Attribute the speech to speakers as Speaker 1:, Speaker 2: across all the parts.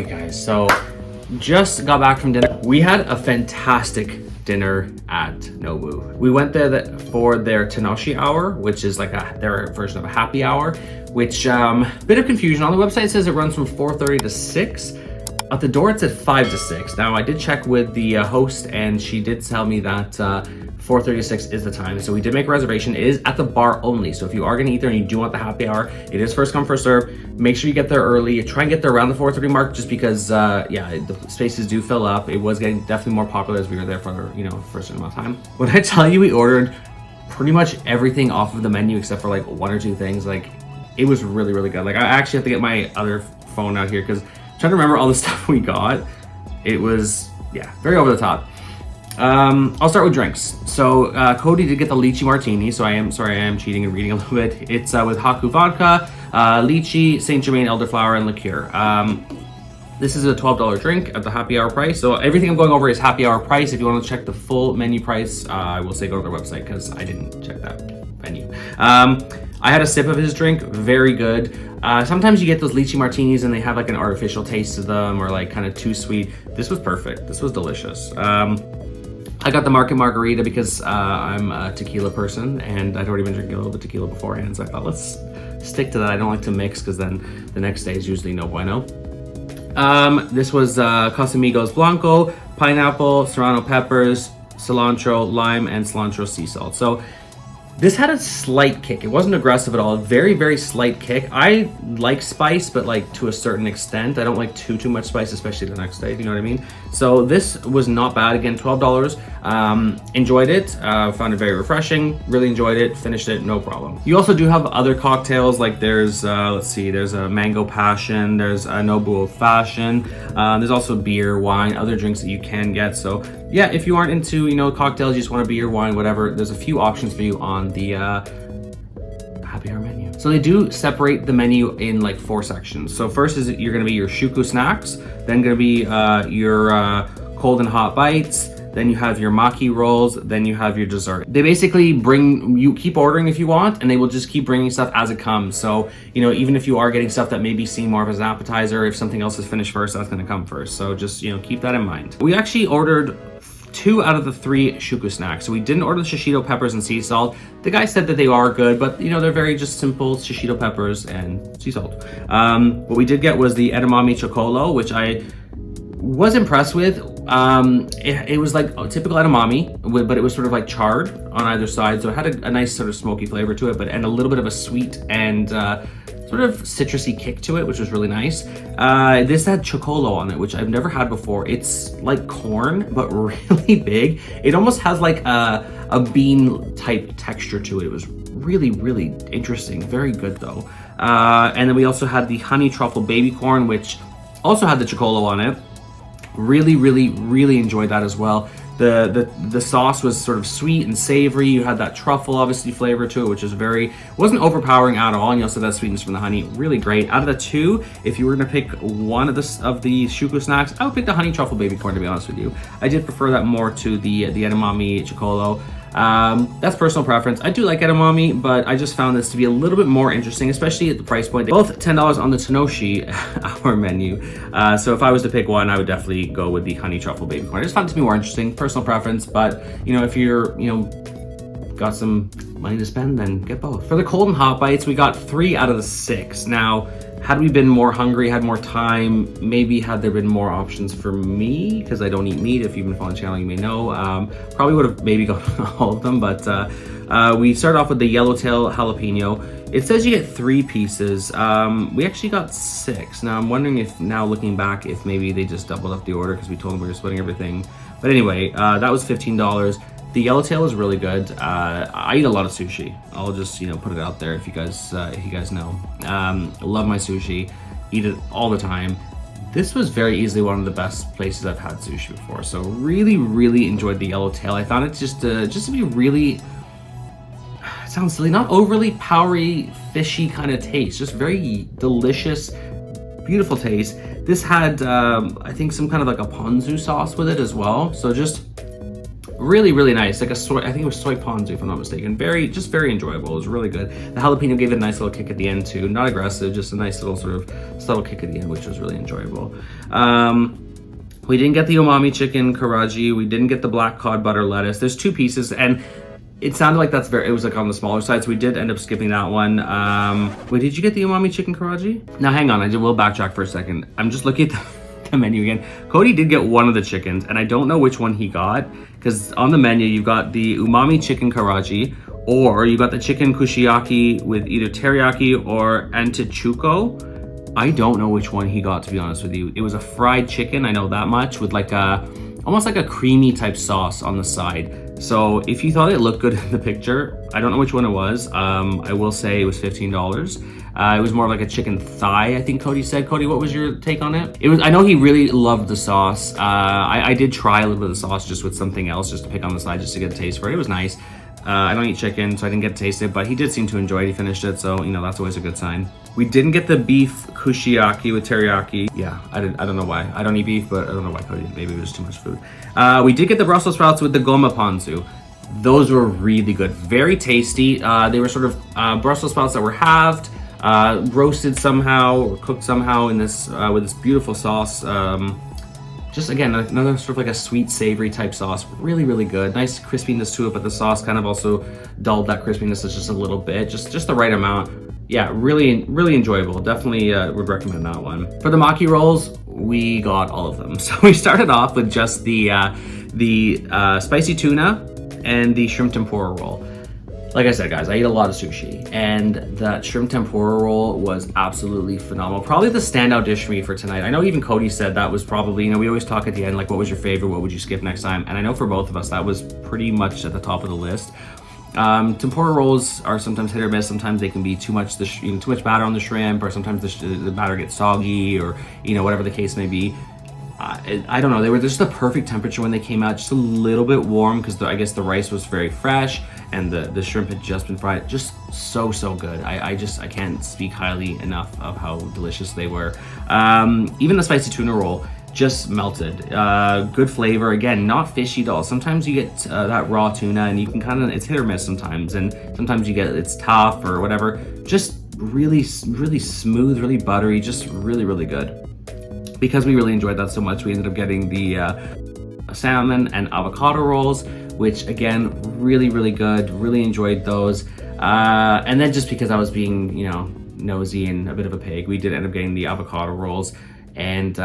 Speaker 1: right, guys, so just got back from dinner. We had a fantastic dinner at NOBU. We went there for their Tanoshi Hour, which is like their version of a happy hour, which bit of confusion. On the website it says it runs from 4:30 to 6. At the door it said 5 to 6. Now I did check with the host and she did tell me that 4:30 to 6 is the time. So we did make a reservation. It is at the bar only. So if you are gonna eat there and you do want the happy hour, it is first come, first serve. Make sure you get there early. Try and get there around the 4:30 mark just because yeah, the spaces do fill up. It was getting definitely more popular as we were there for, you know, for a certain amount of time. When I tell you we ordered pretty much everything off of the menu except for like 1 or 2 things, like it was really, really good. Like I actually have to get my other phone out here because I'm trying to remember all the stuff we got. It was, yeah, very over the top. I'll start with drinks. So Cody did get the lychee martini, so I am cheating and reading a little bit. It's with Haku vodka, lychee, Saint Germain elderflower, and liqueur. This is a $12 drink at the happy hour price. So everything I'm going over is happy hour price. If you want to check the full menu price, I will say go to their website because I didn't check that menu. I had a sip of his drink, very good. Sometimes you get those lychee martinis and they have like an artificial taste to them or like kind of too sweet. This was perfect. This was delicious. I got the market margarita because I'm a tequila person and I'd already been drinking a little bit of tequila beforehand, so I thought let's stick to that. I don't like to mix because then the next day is usually no bueno. This was Casamigos Blanco, pineapple, serrano peppers, cilantro, lime, and cilantro sea salt. So this had a slight kick. It wasn't aggressive at all. Very, very slight kick. I like spice, but like to a certain extent. I don't like too much spice, especially the next day, if you know what I mean. So this was not bad. Again, $12. Enjoyed it. Found it very refreshing. Really enjoyed it. Finished it, no problem. You also do have other cocktails. Like there's, let's see, there's a mango passion. There's a NOBU Old Fashioned. There's also beer, wine, other drinks that you can get. So yeah, if you aren't into, you know, cocktails, you just want a beer, wine, whatever, there's a few options for you on the happy hour menu. So they do separate the menu in like 4 sections. So first is you're gonna be your shuku snacks, then gonna be your cold and hot bites, then you have your maki rolls, then you have your dessert. They basically you keep ordering if you want, and they will just keep bringing stuff as it comes. So, you know, even if you are getting stuff that maybe seem more of as an appetizer, if something else is finished first, that's gonna come first. So just, you know, keep that in mind. We actually ordered 2 out of the 3 shuku snacks. So we didn't order the shishito peppers and sea salt. The guy said that they are good, but you know, they're very just simple shishito peppers and sea salt. What we did get was the Edamame Chocolo, which I was impressed with. It was like a typical edamame, but it was sort of like charred on either side. So it had a nice sort of smoky flavor to it, and a little bit of a sweet and sort of citrusy kick to it, which was really nice. This had chocolo on it, which I've never had before. It's like corn, but really big. It almost has like a bean type texture to it. It was really, really interesting. Very good though. And then we also had the honey truffle baby corn, which also had the chocolo on it. Really, really, really enjoyed that as well. The sauce was sort of sweet and savory. You had that truffle obviously flavor to it, which is wasn't overpowering at all. And you also had that sweetness from the honey. Really great. Out of the 2, if you were gonna pick one of the shuku snacks, I would pick the honey truffle baby corn, to be honest with you. I did prefer that more to the edamame chocolo. That's personal preference. I do like edamame, but I just found this to be a little bit more interesting, especially at the price point. Both $10 on the Tanoshi Hour menu. So if I was to pick one, I would definitely go with the honey truffle baby corn. I just found it to be more interesting, personal preference, but you know, if you're, you know, got some money to spend, then get both. For the cold and hot bites, we got 3 out of the 6. Now, had we been more hungry, had more time, maybe had there been more options for me, because I don't eat meat. If you've been following the channel, you may know. Probably would have maybe gotten all of them, but we started off with the Yellowtail jalapeno. It says you get 3 pieces. We actually got 6. Now I'm wondering if, now looking back, if maybe they just doubled up the order because we told them we were splitting everything. But anyway, that was $15. The Yellowtail is really good. I eat a lot of sushi. I'll just, you know, put it out there if you guys know. Love my sushi, eat it all the time. This was very easily one of the best places I've had sushi before. So really, really enjoyed the Yellowtail. I found it just to be really, it sounds silly, not overly powdery, fishy kind of taste. Just very delicious, beautiful taste. This had, I think, some kind of like a ponzu sauce with it as well. So just really, really nice. Like a soy, I think it was soy ponzu if I'm not mistaken. Very enjoyable. It was really good. The jalapeno gave it a nice little kick at the end too. Not aggressive, just a nice little sort of subtle kick at the end, which was really enjoyable. We didn't get the umami chicken karaage. We didn't get the black cod butter lettuce. There's 2 pieces, and it sounded like it was like on the smaller side, so we did end up skipping that one. Wait, did you get the umami chicken karaage? Now hang on, I will backtrack for a second. I'm just looking at the menu again. Cody did get one of the chickens, and I don't know which one he got, because on the menu you've got the umami chicken karaage, or you got the chicken kushiyaki with either teriyaki or antichuco. I don't know which one he got, to be honest with you. It was a fried chicken, I know that much, with like almost like a creamy type sauce on the side. So if you thought it looked good in the picture, I don't know which one it was. I will say it was $15. It was more like a chicken thigh, I think Cody said. Cody, what was your take on it? I know he really loved the sauce. I did try a little bit of the sauce just with something else, just to pick on the side, just to get a taste for it. It was nice. I don't eat chicken, so I didn't get to taste it, but he did seem to enjoy it. He finished it, so that's always a good sign. We didn't get the beef kushiyaki with teriyaki. Yeah, I don't know why. I don't eat beef, but I don't know why Cody didn't. Maybe it was too much food. We did get the Brussels sprouts with the Goma Ponzu. Those were really good, very tasty. They were sort of Brussels sprouts that were halved, roasted somehow or cooked somehow in this with this beautiful sauce. Just again, another sort of like a sweet savory type sauce. Really, really good. Nice crispiness to it, but the sauce kind of also dulled that crispiness just a little bit, just the right amount. Yeah, really, really enjoyable. Definitely would recommend that one. For the maki rolls, we got all of them. So we started off with just the spicy tuna and the shrimp tempura roll. Like I said, guys, I eat a lot of sushi, and that shrimp tempura roll was absolutely phenomenal. Probably the standout dish for me for tonight. I know even Cody said that was probably, we always talk at the end, like, what was your favorite? What would you skip next time? And I know for both of us, that was pretty much at the top of the list. Tempura rolls are sometimes hit or miss. Sometimes they can be too much batter on the shrimp, or sometimes the batter gets soggy, or whatever the case may be. I don't know. They were just the perfect temperature when they came out, just a little bit warm because I guess the rice was very fresh and the shrimp had just been fried. Just so good. I can't speak highly enough of how delicious they were. Even the spicy tuna roll just melted. Good flavor. Again, not fishy at all. Sometimes you get that raw tuna and you can it's hit or miss sometimes, and sometimes you get it's tough or whatever. Just really smooth, really buttery, just really good. Because we really enjoyed that so much, we ended up getting the salmon and avocado rolls, which again, really good. Really enjoyed those. And then just because I was being, nosy and a bit of a pig, we did end up getting the avocado rolls, and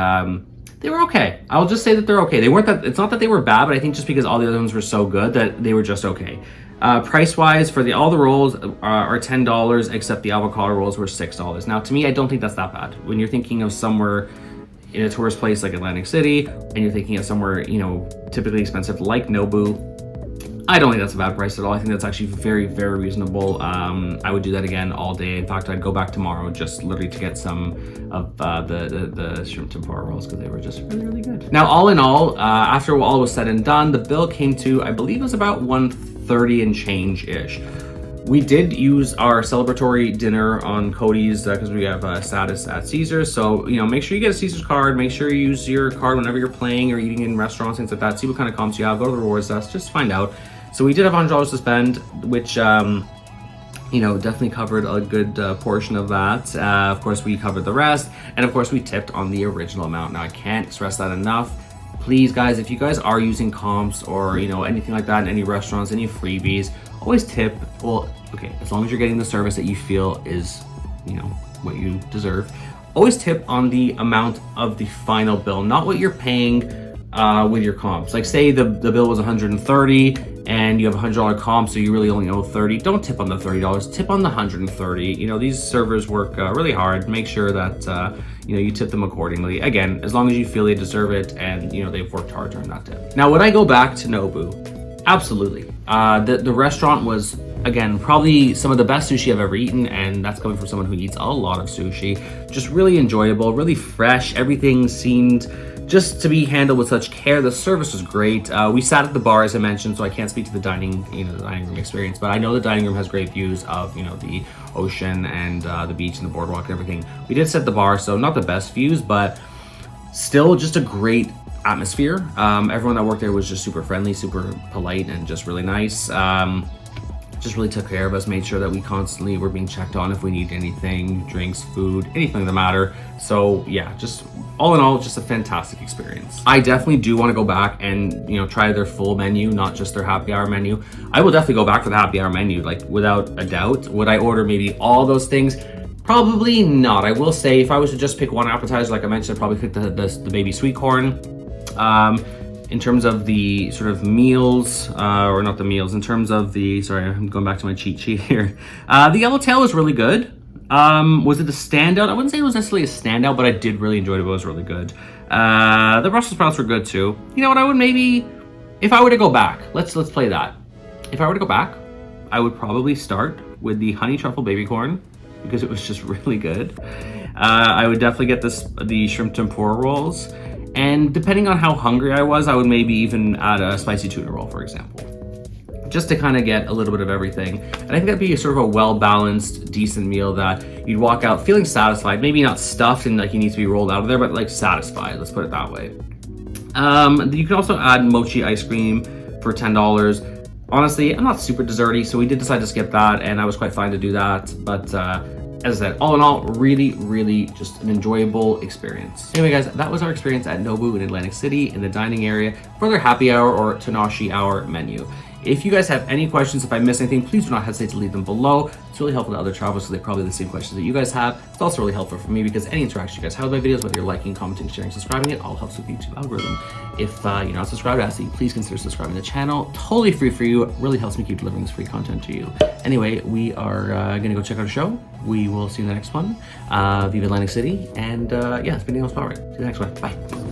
Speaker 1: they were okay. I'll just say that they're okay. They weren't that. It's not that they were bad, but I think just because all the other ones were so good that they were just okay. Price-wise, for all the rolls are $10, except the avocado rolls were $6. Now, to me, I don't think that's that bad. When you're thinking of somewhere in a tourist place like Atlantic City, and you're thinking of somewhere, typically expensive like NOBU, I don't think that's a bad price at all. I think that's actually very reasonable. I would do that again all day. In fact, I'd go back tomorrow just literally to get some of the shrimp tempura rolls because they were just really good. Now, all in all, after all was said and done, the bill came to, I believe it was about $130 and change-ish. We did use our celebratory dinner on Cody's because we have status at Caesars. So, make sure you get a Caesars card. Make sure you use your card whenever you're playing or eating in restaurants, things like that. See what kind of comps you have. Go to the rewards desk, just find out. So we did have $100 to spend, which, definitely covered a good portion of that. Of course, we covered the rest. And of course, we tipped on the original amount. Now, I can't stress that enough. Please, guys, if you guys are using comps or, anything like that in any restaurants, any freebies, always tip. Well, okay, as long as you're getting the service that you feel is, what you deserve. Always tip on the amount of the final bill, not what you're paying with your comps. Like, say the bill was $130 and you have $100 comp, so you really only owe $30. Don't tip on the $30. Tip on the $130. These servers work really hard. Make sure that you tip them accordingly. Again, as long as you feel they deserve it and they've worked hard to earn that tip. Now, would I go back to NOBU? Absolutely. The restaurant was, again, probably some of the best sushi I've ever eaten, and that's coming from someone who eats a lot of sushi. Just really enjoyable, really fresh. Everything seemed just to be handled with such care. The service was great. We sat at the bar, as I mentioned, so I can't speak to the dining room experience, but I know the dining room has great views of, the ocean and the beach and the boardwalk and everything. We did sit at the bar, so not the best views, but still just a great atmosphere. Everyone that worked there was just super friendly, super polite, and just really nice. Just really took care of us, made sure that we constantly were being checked on if we need anything, drinks, food, anything that matter. So yeah, just all in all, just a fantastic experience. I definitely do want to go back and, you know, try their full menu, not just their happy hour menu. I will definitely go back for the happy hour menu, like without a doubt. Would I order maybe all those things? Probably not. I will say if I was to just pick one appetizer, like I mentioned, I'd probably pick the baby sweet corn. In terms of the sort of meals, or not the meals, in terms of the, sorry, I'm going back to my cheat sheet here. The Yellowtail was really good. Was it a standout? I wouldn't say it was necessarily a standout, but I did really enjoy it. It was really good. The Brussels sprouts were good too. You know what, I would maybe, if I were to go back, let's play that. If I were to go back, I would probably start with the honey truffle baby corn because it was just really good. I would definitely get the shrimp tempura rolls. And depending on how hungry I was, I would maybe even add a spicy tuna roll, for example, just to kind of get a little bit of everything. And I think that'd be sort of a well-balanced, decent meal that you'd walk out feeling satisfied, maybe not stuffed and like you need to be rolled out of there, but like satisfied, let's put it that way. You can also add mochi ice cream for $10. Honestly, I'm not super desserty, so we did decide to skip that, and I was quite fine to do that. But as I said, all in all, really, really just an enjoyable experience. Anyway, guys, that was our experience at NOBU in Atlantic City in the dining area for their happy hour or Tanoshi Hour menu. If you guys have any questions, if I missed anything, please do not hesitate to leave them below. It's really helpful to other travelers because they probably have the same questions that you guys have. It's also really helpful for me because any interaction you guys have with my videos, whether you're liking, commenting, sharing, subscribing, it all helps with the YouTube algorithm. If you're not subscribed, I ask that you please consider subscribing to the channel. Totally free for you. It really helps me keep delivering this free content to you. Anyway, we are gonna go check out a show. We will see you in the next one. Viva Atlantic City. And yeah, it's been Neil's Power. See you in the next one. Bye.